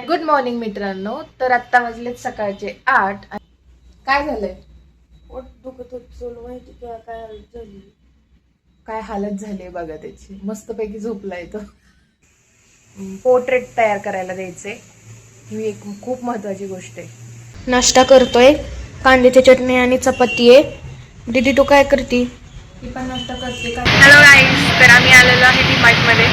Good morning मित्रांनो. तर आत्ता वाजलेत सकाळचे 8. काय झालंय? पोट दुखत होत चल माहिती का काय झाली. काय हालत झाली बघा त्याची. मस्तपैकी झोपलाय तो. पोर्ट्रेट तयार करायला द्यायचे, ही एक खूप महत्वाची गोष्ट आहे. नाश्ता करतोय, कांद्याची चटणी आणि चपाती आहे. दीदी तू काय करती? ती पण नाश्ता करते का? हॅलो गाईज, तर आम्ही आलेलो आहे डीमार्ट मध्ये.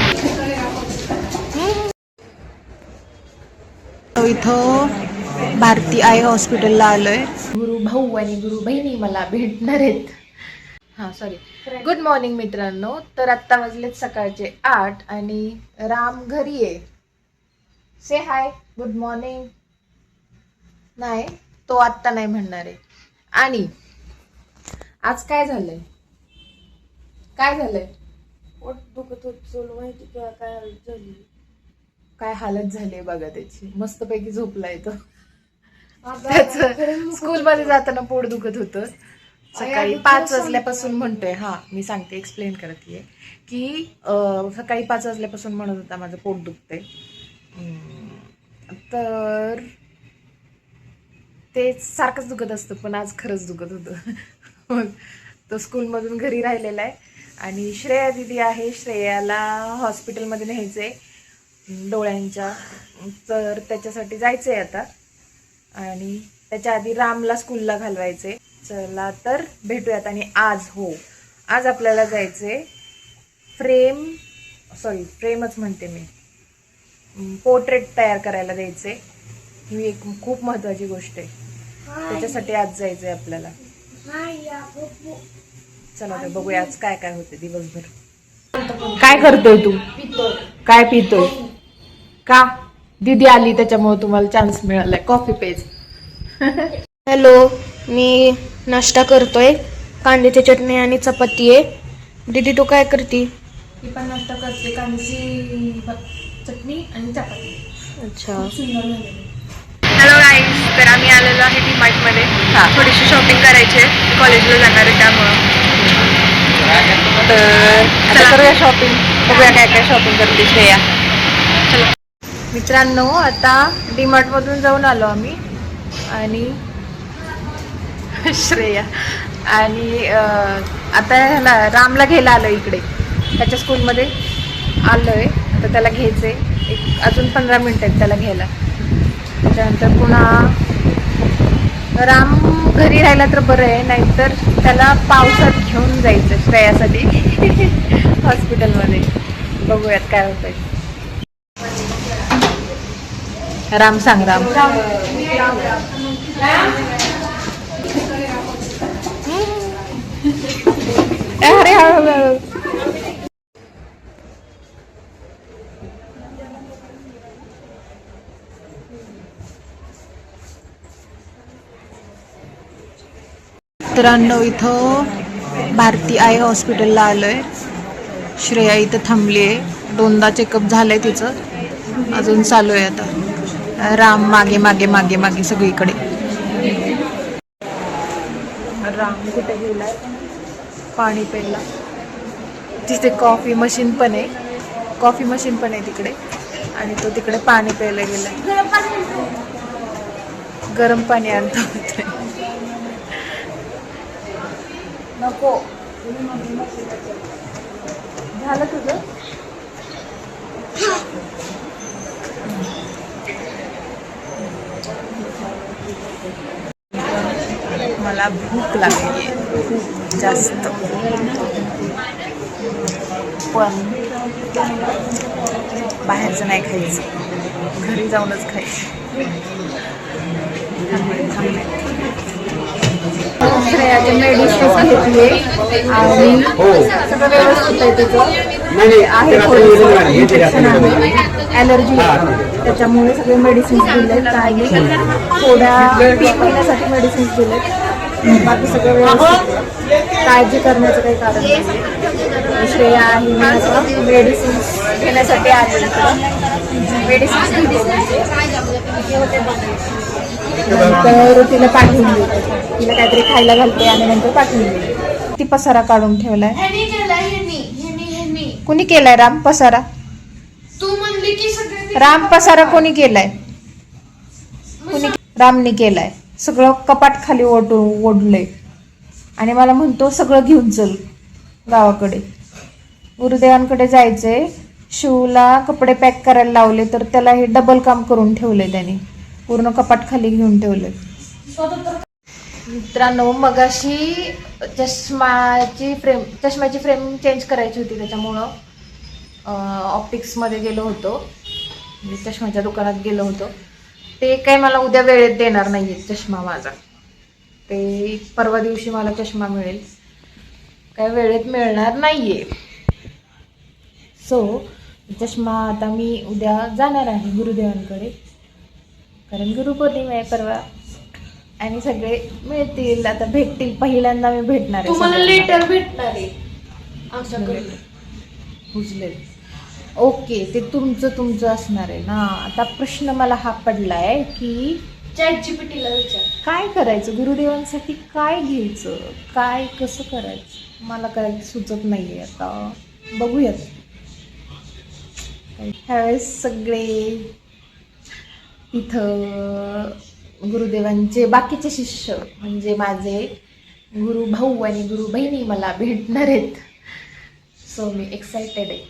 इथं भारती आय हॉस्पिटलला आलोय. गुरु भाऊ आणि गुरु बहिणी मला भेटणार आहेत. सॉरी. गुड मॉर्निंग मित्रांनो. तर आत्ता वाजलेत सकाळचे 8 आणि राम घरी आहे. से हाय, गुड मॉर्निंग. नाही, तो आत्ता नाही म्हणणार आहे. आणि आज काय झालंय? काय झालंय? पोट दुखत होत चल माहिती का काय झाली. काय हालत झाली बघा त्याची. मस्तपैकी झोपलाय तो. त्याच स्कूलमध्ये जाताना पोट दुखत होतं. सकाळी 5 वाजल्यापासून म्हणतोय. मी सांगते, एक्सप्लेन करते की सकाळी 5 वाजल्यापासून म्हणत होता माझं पोट दुखतंय. तर ते सारखंच दुखत असतं, पण आज खरंच दुखत होतं. तो स्कूलमधून घरी राहिलेला आहे. आणि श्रेया दिदी आहे, श्रेयाला हॉस्पिटलमध्ये न्यायचंय डोळ्यांच्या. तर त्याच्यासाठी जायचंय आता. आणि त्याच्या आधी रामला स्कूलला घालवायचे. चला तर भेटूयात. आणि आज आपल्याला जायचंय फ्रेमच म्हणते मी, पोर्ट्रेट तयार करायला द्यायचे, ही एक खूप महत्वाची गोष्ट आहे. त्याच्यासाठी आज जायचंय आपल्याला. चला तर बघूया आज काय काय होते दिवसभर. काय करतोय तू? काय पितोय? का? दीदी आली त्याच्यामुळे तुम्हाला चान्स मिळालाय कॉफी पेज. हॅलो, मी नाश्ता करतोय, कांद्याची चटणी आणि चपाती आहे. दीदी तू काय करती? ती पण नाश्ता करते, कांद्याची चटणी आणि चपाती. अच्छा. हॅलो गाईज, तर आम्ही आलेलो आहे डीमार्ट मध्ये. थोडीशी शॉपिंग करायची आहे, कॉलेजला जाणार आहे त्यामुळं. तर आता करूया शॉपिंग. बघूया काय काय शॉपिंग करते श्रेया. चला मित्रांनो, आता डीमार्ट मधून जाऊन आलो आम्ही. आणि श्रेया आणि आता ह्याला रामला घ्यायला आलो इकडे, त्याच्या स्कूलमध्ये आलोय. आता त्याला घ्यायचंय, अजून 15 मिनिटं आहेत त्याला घ्यायला. त्याच्यानंतर पुन्हा राम घरी राहिला तर बरं आहे, नाहीतर त्याला पावसात घेऊन जायचं श्रेयासाठी हॉस्पिटलमध्ये. बघूयात काय होतंय. राम सांग. राम अरे हळूहळू. मित्रांनो, इथं भारती आय हॉस्पिटलला आलोय. श्रेया इथं थांबली आहे. 2दा चेकअप झालंय तिचं, अजून चालू आहे आता. राम मागे मागे मागे मागे सगळीकडे. राम कुठे गेलाय? पाणी प्यायला. तिथे कॉफी मशीन पण आहे तिकडे. आणि तो तिकडे पाणी प्यायला गेलाय. गरम पाणी आणतो होते. नको झालं तुझं? मला भूक लागली खूप जास्त, पण बाहेरचं नाही खायचं, घरी जाऊनच खायचं. श्रेयाचे मेडिसिन्स घेतले आणि सगळं व्यवस्थित आहे. तिचं आहे थोडंसं इन्फेक्शन आहे, ॲलर्जी, त्याच्यामुळे सगळे मेडिसिन्स दिलेत. आणि थोड्या पीक होण्यासाठी मेडिसिन्स दिलेत. बाकी सगळं व्यवस्थित, काळजी करण्याचं काही कारण नाही. श्रेया आहे मी मेडिसिन्स घेण्यासाठी आले. मेडिसिन्स नंतर तिला पाठवून देते, तिला काहीतरी खायला घालते आणि नंतर पाठवून देते. ती पसारा काढून ठेवलाय. कोणी केलाय राम पसारा? तू म्हणली की सगळे राम पसारा कोणी केलाय? रामने केलाय. सगळं कपाट खाली ओढलंय आणि मला म्हणतो सगळं घेऊन चल गावाकडे. गुरुदेवांकडे जायचंय. शिवला कपडे पॅक करायला लावले तर त्याला हे डबल काम करून ठेवलंय त्याने. पूर्ण कपाट खाली घेऊन ठेवलंय. मित्रांनो, मगाशी चष्म्याची फ्रेम चेंज करायची होती, त्याच्यामुळं ऑप्टिक्समध्ये गेलो होतो, म्हणजे चष्म्याच्या दुकानात गेलो होतो. ते काय मला उद्या वेळेत देणार नाही आहे चष्मा माझा. ते परवा दिवशी मला चष्मा मिळेल, काय वेळेत मिळणार नाही आहे. सो चष्मा आता मी उद्या जाणार आहे गुरुदेवांकडे, कारण गुरुपौर्णिमा आहे परवा आणि सगळे मिळतील, आता भेटतील. पहिल्यांदा मी भेटणार आहे. तुम्हाला लेटर भेटणार आहे आमच्याकडे. बुजले. ओके, ते तुमचं असणार आहे ना. आता प्रश्न मला हा पडलाय की ChatGPTला विचार. काय करायचं गुरुदेवांसाठी, काय घ्यायचं, काय कसं करायचं, मला काय सुचत नाहीये. आता बघूयात. ह्यावेळेस सगळे इथं गुरुदेवांचे बाकीचे शिष्य म्हणजे माझे गुरु भाऊ आणि गुरु बहिणी मला भेटणार आहेत. सो मी एक्सायटेड आहे.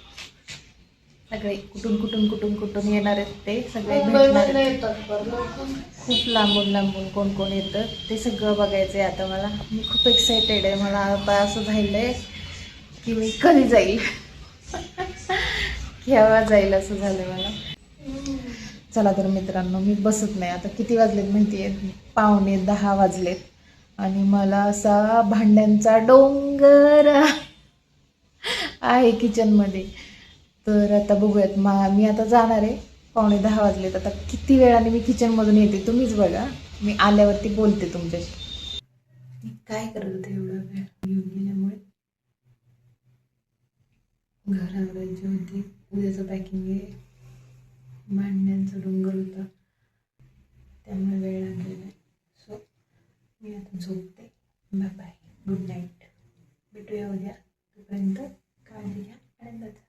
सगळे कुठून येणार आहेत ते सगळे भेटणार आहेत. खूप लांबून कोण येतं ते सगळं बघायचं आहे आता मला. मी खूप एक्सायटेड आहे. मला आता असं झालंय की मी कधी जाईल, केव्हा जाईल असं झालंय मला. चला तर मित्रांनो, मी बसत नाही आता. किती वाजलेत माहिती आहे? 9:45 वाजलेत आणि मला असा भांड्यांचा डोंगर आहे किचनमध्ये. तर आता बघूयात. मी आता जाणार आहे. 9:45 वाजलेत. आता किती वेळाने मी किचनमधून येते तुम्हीच बघा. मी आल्यावरती बोलते तुमच्याशी. मी काय करत होते एवढा वेळ घेऊन गेल्यामुळे. घरावरायची होती, उद्याचं पॅकिंग आहे, भांड्यांचा डोंगर होता, त्यामुळे वेळ लागलेला. सो मी आता झोपते. Bye bye, good night. भेटूया उद्या. तोपर्यंत काळजी घ्या, आनंदाचा.